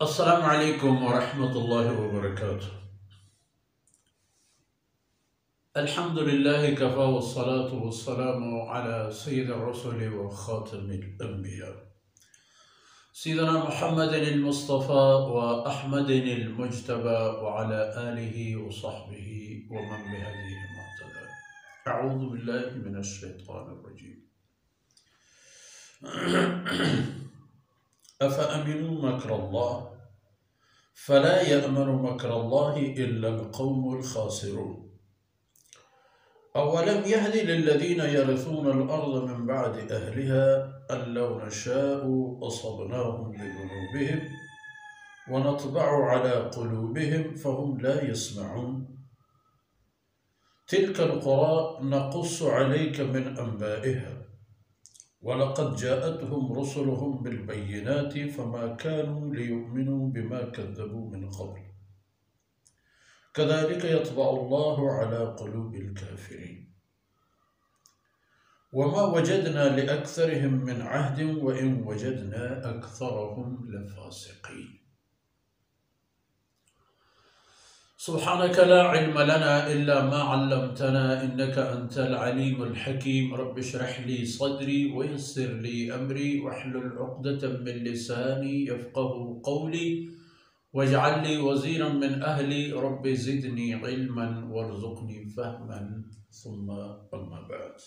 अस्सलाम वालेकुम वरहमतुल्लाहि वबरकातुह। अल्हम्दुलिल्लाहि कफ़ा वस्सलातु वस्सलामु अला सय्यिदिर रसूलि व ख़ातमिल अंबिया सय्यिदिना मुहम्मदिनिल मुस्तफ़ा व अहमदिनिल मुज्तबा व अला आलिहि व सहबिहि व मन बिहदीहि मुहतदा। अऊज़ु बिल्लाहि मिनश शैतानिर रजीम। अफ़अमिनू मक्रल्लाह फ़ला यअमनु मक्रल्लाहि इल्लल क़ौमुल ख़ासिरून। अवलम यहदि लिल्लज़ीना यरिसूनल अर्ज़ मिन बअदि अहलिहा अन लौ नशाअु असबनाहुम बिज़ुनूबिहिम व नतबअु अला क़ुलूबिहिम फ़हुम ला यस्मऊन। तिल्कल क़ुरा नक़ुस्सु अलैका मिन अंबाइहा वलक़द जाअतहुम रुसुलुहुम बिलबय्यिनाति फ़मा कानू लियुमिनू बिमा कज़्ज़बू मिन क़ब्ल कज़ालिक यत्बअुल्लाहु अला क़ुलूबिल काफ़िरीन वमा वजदना लिअक्सरिहिम मिन अहदिन व इन वजदना अक्सरहुम लफ़ासिक़ीन। सुब्हानक ला इल्म लना इल्ला मा अल्लमतना इन्नका अंतल अलीमुल हकीम। रब्बि इश्रह ली सदरी व यस्सिर ली अमरी वहलुल उक़दतम मिन लिसानी यफ़क़हू क़ौली वजअल ली वज़ीरन मिन अहली रब्बि ज़िदनी इल्मन वरज़ुक़नी फ़हमन सुम्मा अम्मा बअद।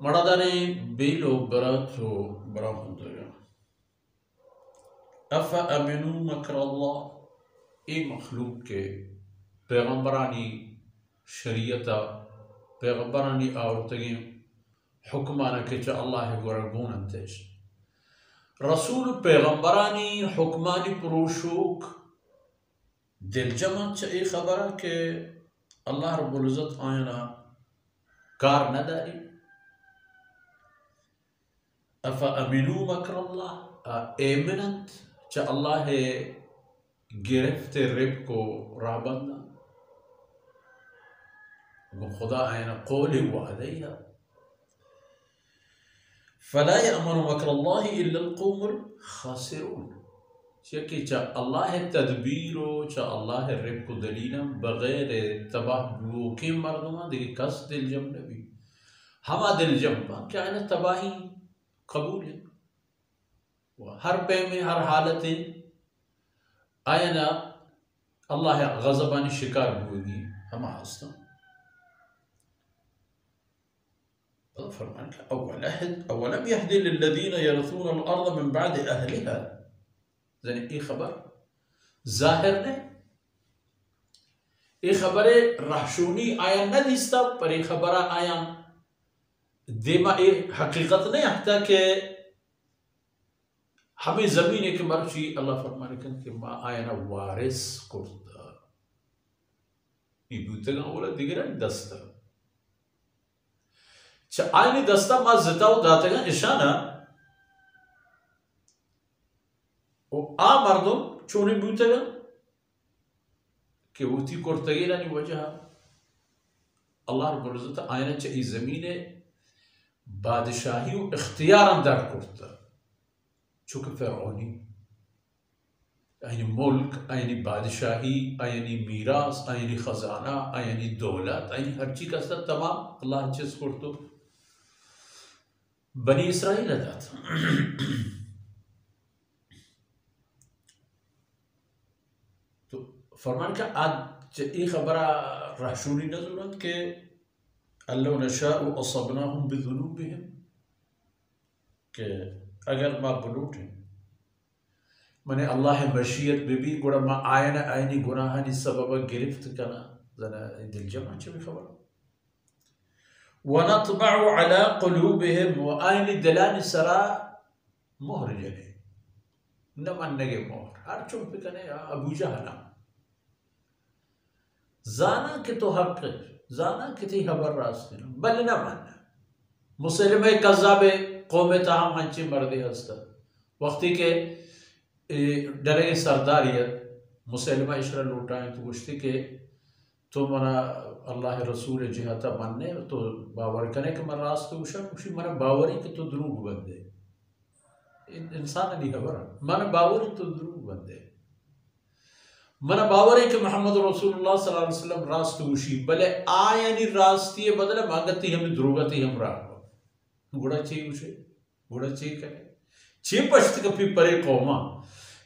मर्दाने बेलो बरातो बराहुंदया अफ़अमिनू मक्रल्लाह। ए मखलूक के पैगंबरानी शरीयता पैगंबरानी आवरतगी हुक्माना के च अल्लाह गुरगून अंतेश रसूल पैगंबरानी हुक्मानी प्रोशोक दिलजमत च ए खबरा के अल्लाह रब्बुल इज़्ज़त आयना कार नदारी। अफ़अमिनू मक्रल्लाह एमिनत च अल्लाह गिरफ्त रिब को राबंदा वो खुदा आयना कौल वादिया फ़ला यअमनु मक्रल्लाहि इल्लल क़ौमुल ख़ासिरून। कि च अल्लाह तदबीरो च अल्लाह रिब को दलीलम बगैर तबाह वो के मर्दमा देखिए कस दिलजम नबी हमा दिलजम क्या है ना तबाही कबूल है हर पे में हर हालत आयना अल्लाह गज़बानी शिकार होगी हम हस्ता फरमान अवलम यहदि लिल्लज़ीना यरिसूनल अर्ज़ मिन बअदि अहलिहा। यानी ये खबर जाहिर ने ये खबरे रहशूनी आया न दिस्ता पर ये खबर आया देमा ये हकीकत नहीं हता के हमें जमीन के मर्ची अल्लाह फरमाने के माँ आया ना वारिस कुर्ता इबुतगा बोला दिगरा दस्ता च आयनी दस्ता मा जताओ दातेगा इशाना ओ आ मर्दम चोने बूतेगा कि वो थी कुर्तगी लानी वजह अल्लाह रब्बुल इज़्ज़त आयना च इस ज़मीने बादशाही व इख्तियार दर कुर्ता चूँकि फ़िरऔनी आयनी मुल्क आयनी बादशाही आयनी मीरास आयनी खजाना आयनी दौलत आयनी हर चीज़ का तमाम अल्लाह चीज़ कुर्तो बनी इसराइल अदात तो फरमान का आज ये खबर रहशूनी नज़रत के अल्लाह नशाअु असबनाहुम बिज़ुनूबिहिम के अगर मा बलूट है मने अल्लाह मशीयत बेबी गुड़ा मा आयना आयनी गुनाहानी सबब गिरफ्त कना जना दिल जमा च खबर व नतबअु अला क़ुलूबिहिम व आयनी दिलानी सरा मोहर जने न मनगे मोहर हर चुप कने अबू जहला जाना के तो हक जाना कि थी खबर रास्ते बल न मानना मुसलमे कज़्ज़ाबे कौम ताहम हंची मर्दी हस्ता वक्ती के डरे सरदारियत मुसलमा इशरा लूटाएं तो गुश्ती के तो मना अल्लाह रसूल जिहाता मानने तो बावर करने के मन रास्त उशा उसी मन बावरी के तो द्रूग बंदे इंसान नहीं खबर मन बावरी तो द्रूग बंदे मन बावरी के मोहम्मद रसूलुल्लाह सल्लल्लाहु अलैहि वसल्लम रास्त उशी भले आयनी रास्ती बदले मांगती हम द्रूगती हम राह गुड़ा चाहिए उसे गुड़ा चाहिए करे चे पश्त कपी परे कौमा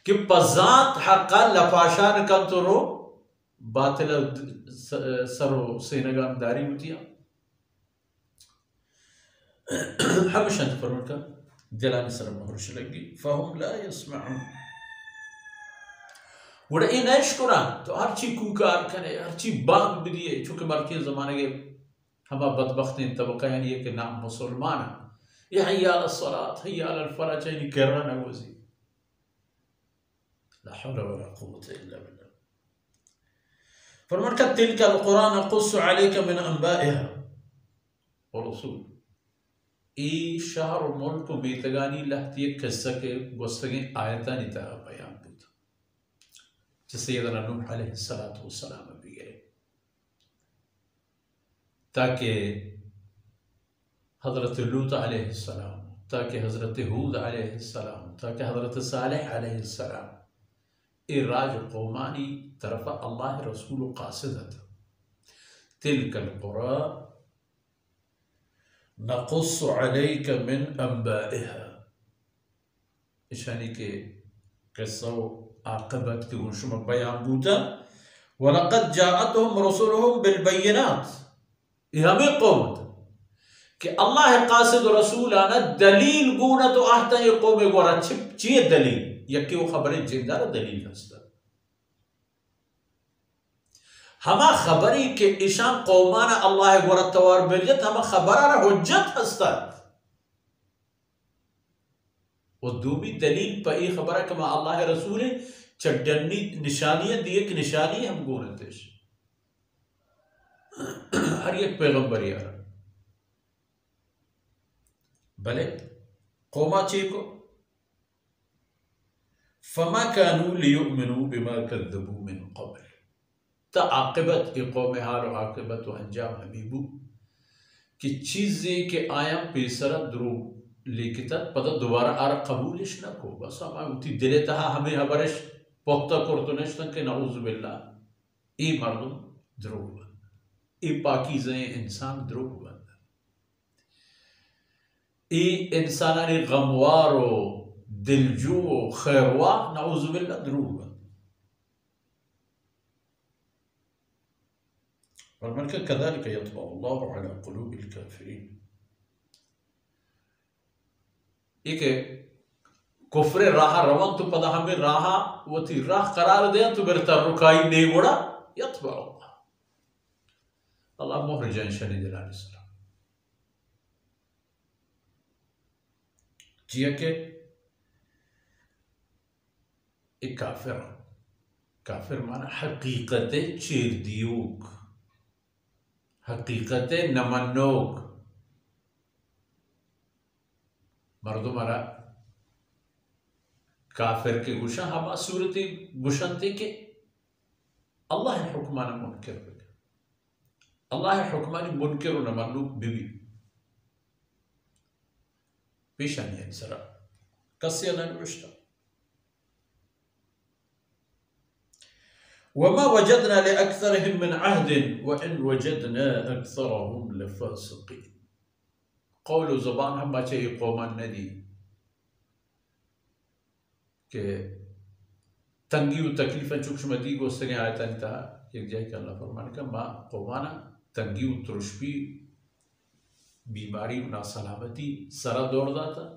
कि पजात हका लफाशान कम तो रो बातिल सरो सेनगान दारी मुतिया हमेशा फरमान का दिलानी सर महर्ष लगी फहुम ला यस्मऊन गुड़ा ये नैश कुरान तो हर चीज कुकार करे हर चीज बाग बिदिए चूंकि मरके जमाने के हम बदबख्त इन तबका यानी कि नाम मुसलमान ये हय्या अल सलात हय्या अल फलाह यानी करना वजी ला हौला वला कुव्वता इल्ला बिल्लाह फरमान का तिल्का अल कुरान नक़ुस्सु अलैका मिन अंबाइहा और रसूल ई शहर और मुल्क बेतगानी लहती किस्सा के गुस्तगी आयतानी ता बयान बुत सैयदना नूह अलैहिस्सलातु वस्सलाम भी गए ताकि हज़रत लूत अलैहिस्सलाम ताकि हज़रत हूद अलैहिस्सलाम ताकि हज़रत सालेह अलैहिस्सलाम इराज कौमानी तरफ अल्लाह रसूल कासिदत तिल्कल कुरा नक़ुस्सु अलैका मिन अंबाइहा इशानी के किस्सा आक़िबत के गुशम बयान बूता वलक़द जाअतहुम रसूलुहुम बिल बय्यिनात हमें कौम कि अल्लाह कासिद रसूल आना दलील गुना तो आहता ये कौम गोरा छिप चिए दलील यकी वो खबरें जिंदार दलील हस्ता हमा खबरी के ईशान कौमाना अल्लाह गोरा तवार बिलजत हमा खबराना हुज्जत हस्ता वो दूबी दलील पर ये खबर कमा अल्लाह रसूल चड्डनी निशानियां दिए कि निशानी हम गोरते हर एक पैगंबर यार भले कौमा ची को फमा कानू लियुमिनू बिमा कज़्ज़बू मिन क़ब्ल ता आक़िबत के कौम हाल और आक़िबत व अंजाम हबीबू कि चीज़ें के आयम पेसरा द्रू लेकिता पता दोबारा आर कबूलिश न को बस हम उती दिले तहा हमें हबरश पोख्ता कुर्तुनश तक के नऊज़ु बिल्लाह ई मर्दुम द्रू ई पाकीज़े इंसान द्रू ई इंसानी गमवारो दिलजू खैरवा नऊज़ु बिल्लाह द्रू और मन का कज़ालिक यत्बअ अल्लाहु अला क़ुलूबिल काफ़िरीन एक कुफ्र राह रवन तो पदा हमें राह वती राह करार दे तो बेरता रुकाई ने गोड़ा यत्बअ अल्लाह मोहर जान शनी जलाल सलाम जिया के एक काफिर काफिर माना हकीकत चेर दियोग हकीकत नमनोग मर्दो मरा काफिर के गुशा हमा सूरती गुशंती के अल्लाह हुक्माना मुनकर अल्लाह हुक्मानी मुनकर नमनूक बिबी पेशानी इंसरा कस्य ननुष्टा वमा वजदना लिअक्सरिहिम मिन अहदिन व इन वजदना अक्सरहुम लफासिकीन कौल ज़बान हम बचे कौमान नदी के तंगी व तकलीफ़ चुकशमती को सगे आयता था एक जाए के अल्लाह फरमान का माँ कौमाना तंगी व तुरुष्पी बीमारी ना सलामती सरा दौड़ दाता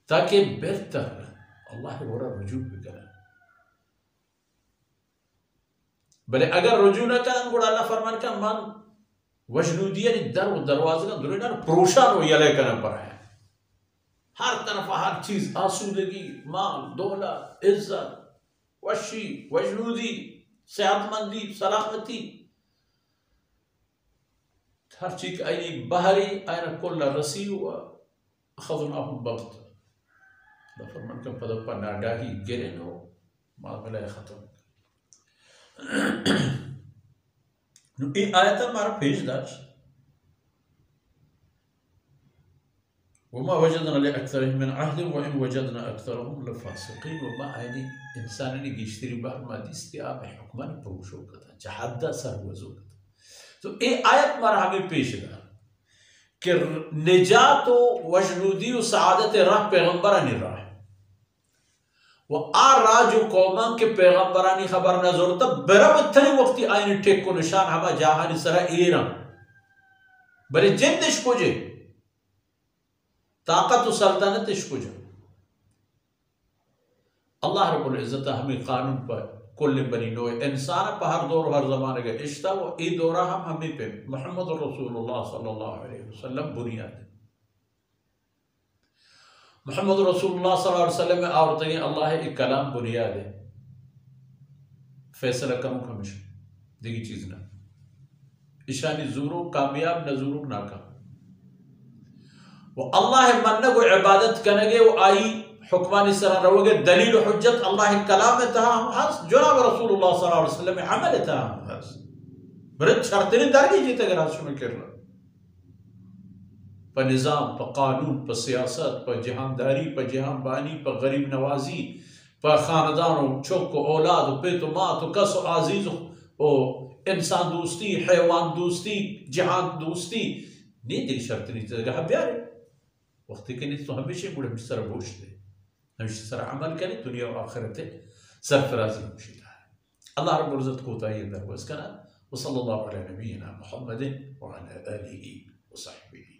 ताकि बेहतर अल्लाह वरा रुजू भी करें भले अगर रुजू न करें गुड़ा अल्लाह फरमान का मान वजनूदिया ने दर व दरवाजे का दुनिया प्रोशान हो यले करना पड़ा है हर तरफ हर चीज आसूदगी माल दौलत इज्जत वशी वजनूदी सेहतमंदी सलामती हर चीज आई बहरी आयना कुल्ला रसी हुआ खज़नाहुम बग़्त फरमान का पद पर नाडाही गिरे नो मामला खत्म نو ای آیت مارا پیش داشت وما وجدنا لأكثرهم من عهد وإن وجدنا أكثرهم لفاسقين وما يعني إنسان يشتري بار ما ديستي آب حكمان بوشو كتا جحدا سر وزو كتا تو اي آیت مارا ہمیں پیش دا کہ نجات و وجنودی و سعادت راہ پیغمبرانی راہ و آر راجو قومان کے پیغمبرانی خبر نظر تا برم اتنی وقتی آئین ٹیک کو نشان ہما جاہانی سرہ ایران بلے جندش کو جے طاقت و سلطنتش کو جے اللہ رب العزت ہمیں قانون پر کل بنی نوع انسان پہ ہر دور و ہر زمانے کا اشتا و ای دورہ ہمیں پہ محمد رسول اللہ صلی اللہ علیہ وسلم بنیاد ہے محمد رسول اللہ صلی اللہ علیہ وسلم میں آورتے ہیں اللہ ایک کلام بنیاد ہے فیصلہ کروں کمش دیکھی چیز نہ اشانی زورو کامیاب نہ زورو ناکام وہ اللہ منہ کو عبادت کرنگے وہ آئی حکمانی سرا روگے دلیل و حجت اللہ کلام تہام حس جناب رسول اللہ صلی اللہ علیہ وسلم عمل تہام حس برد شرطنی درگی جیتے اگر حس شمی کر رہا پا نظام پا قانون پا سیاست پا جہانداری پا جہان بانی پا غریب نوازی پا خاندان و چوک و اولاد و پیت و مات و کس و عزیز و انسان دوستی حیوان دوستی جہان دوستی نہیں دیکھ شرطنی درگی بیارے وقتی کہ نہیں تو ہمیشہ بڑے ہمیشہ سر بوش دے ہمیشہ سر عمل کریں دنیا و آخرت سرفرازی مشیدہ ہے اللہ رب العزت کو تائید در وزکنا وصلی اللہ علیہ نبینا محمد وعلى آلہ وصحبہ